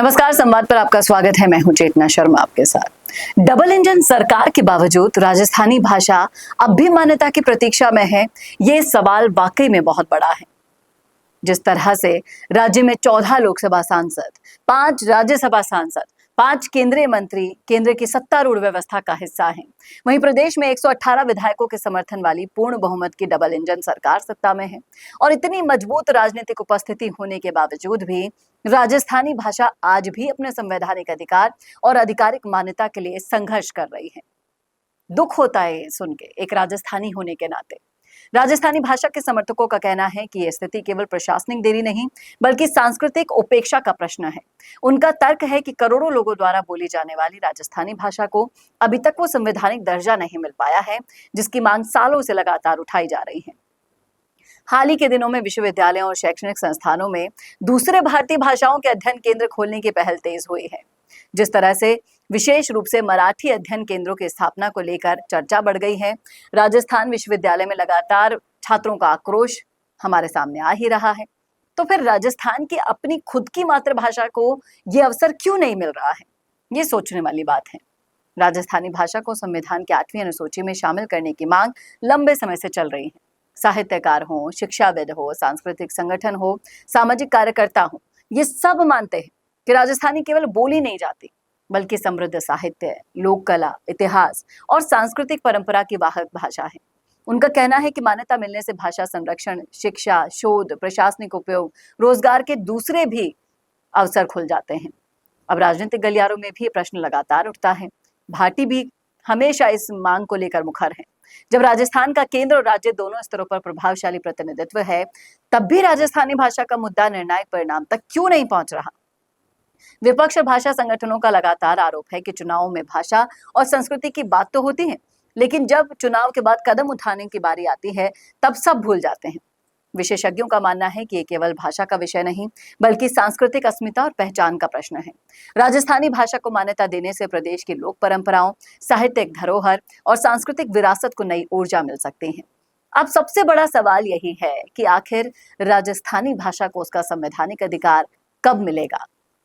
नमस्कार, संवाद पर आपका स्वागत है। मैं हूं चेतना शर्मा आपके साथ। डबल इंजन सरकार के बावजूद राजस्थानी भाषा अब भी मान्यता की प्रतीक्षा में है। ये सवाल वाकई में बहुत बड़ा है। जिस तरह से राज्य में 14 लोकसभा सांसद, 5 राज्यसभा सांसद, 5 केंद्रीय मंत्री केंद्र की सत्तारूढ़ व्यवस्था का हिस्सा हैं, वहीं प्रदेश में 118 विधायकों के समर्थन वाली पूर्ण बहुमत की डबल इंजन सरकार सत्ता में है। और इतनी मजबूत राजनीतिक उपस्थिति होने के बावजूद भी राजस्थानी भाषा आज भी अपने संवैधानिक अधिकार और आधिकारिक मान्यता के लिए संघर्ष कर रही है। दुख होता है ये सुन के, एक राजस्थानी होने के नाते। राजस्थानी भाषा के समर्थकों का कहना है कि यह स्थिति केवल प्रशासनिक देरी नहीं बल्कि सांस्कृतिक उपेक्षा का प्रश्न है। उनका तर्क है कि करोड़ों लोगों द्वारा बोली जाने वाली राजस्थानी भाषा को अभी तक वो संवैधानिक दर्जा नहीं मिल पाया है, जिसकी मांग सालों से लगातार उठाई जा रही है। हाल ही के दिनों में विश्वविद्यालयों और शैक्षणिक संस्थानों में दूसरे भारतीय भाषाओं के अध्ययन केंद्र खोलने की पहल तेज हुई है। जिस तरह से विशेष रूप से मराठी अध्ययन केंद्रों की स्थापना को लेकर चर्चा बढ़ गई है। राजस्थान विश्वविद्यालय में लगातार छात्रों का आक्रोश हमारे सामने आ ही रहा है। तो फिर राजस्थान की अपनी खुद की मातृभाषा को ये अवसर क्यों नहीं मिल रहा है, ये सोचने वाली बात है। राजस्थानी भाषा को संविधान की 8वीं अनुसूची में शामिल करने की मांग लंबे समय से चल रही है। साहित्यकार हो, शिक्षाविद हो, सांस्कृतिक संगठन हो, सामाजिक कार्यकर्ता हो, ये सब मानते हैं कि राजस्थानी केवल बोली नहीं जाती बल्कि समृद्ध साहित्य, लोक कला, इतिहास और सांस्कृतिक परंपरा की वाहक भाषा है। उनका कहना है कि मान्यता मिलने से भाषा संरक्षण, शिक्षा, शोध, प्रशासनिक उपयोग, रोजगार के दूसरे भी अवसर खुल जाते हैं। अब राजनीतिक गलियारों में भी ये प्रश्न लगातार उठता है। भाटी भी हमेशा इस मांग को लेकर मुखर है। जब राजस्थान का केंद्र और राज्य दोनों स्तरों पर प्रभावशाली प्रतिनिधित्व है, तब भी राजस्थानी भाषा का मुद्दा निर्णायक परिणाम तक क्यों नहीं पहुंच रहा? विपक्ष और भाषा संगठनों का लगातार आरोप है कि चुनावों में भाषा और संस्कृति की बात तो होती है, लेकिन जब चुनाव के बाद कदम उठाने की बारी आती है, तब सब भूल जाते हैं। विशेषज्ञों का मानना है कि ये केवल भाषा का विषय नहीं बल्कि सांस्कृतिक अस्मिता और पहचान का प्रश्न है। राजस्थानी भाषा को मान्यता देने से प्रदेश की लोक परंपराओं, साहित्यिक धरोहर और सांस्कृतिक विरासत को नई ऊर्जा मिल सकती है। अब सबसे बड़ा सवाल यही है कि आखिर राजस्थानी भाषा को उसका संवैधानिक अधिकार कब मिलेगा?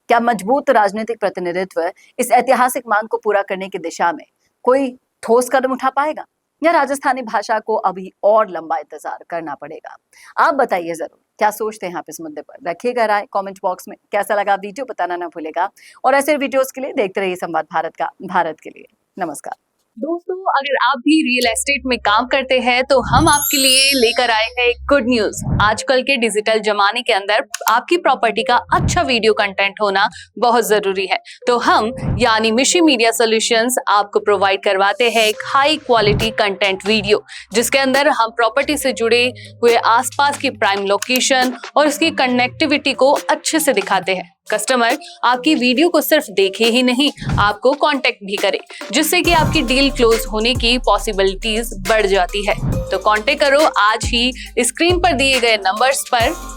क्या मजबूत राजनीतिक प्रतिनिधित्व इस ऐतिहासिक मांग को पूरा करने की दिशा में कोई ठोस कदम उठा पाएगा, या राजस्थानी भाषा को अभी और लंबा इंतजार करना पड़ेगा? आप बताइए जरूर, क्या सोचते हैं आप इस मुद्दे पर? रखिएगा राय कमेंट बॉक्स में। कैसा लगा वीडियो बताना ना भूलेगा, और ऐसे वीडियोस के लिए देखते रहिए संवाद भारत के लिए। नमस्कार दोस्तों, अगर आप भी रियल एस्टेट में काम करते हैं तो हम आपके लिए लेकर आए हैं गुड न्यूज। आजकल के डिजिटल जमाने के अंदर आपकी प्रॉपर्टी का अच्छा वीडियो कंटेंट होना बहुत जरूरी है। तो हम यानी मिशी मीडिया सॉल्यूशंस आपको प्रोवाइड करवाते हैं एक हाई क्वालिटी कंटेंट वीडियो, जिसके अंदर हम प्रॉपर्टी से जुड़े हुए आसपास की प्राइम लोकेशन और उसकी कनेक्टिविटी को अच्छे से दिखाते हैं। कस्टमर आपकी वीडियो को सिर्फ देखे ही नहीं, आपको कांटेक्ट भी करे, जिससे कि आपकी डील क्लोज होने की पॉसिबिलिटीज बढ़ जाती है। तो कांटेक्ट करो आज ही स्क्रीन पर दिए गए नंबर्स पर।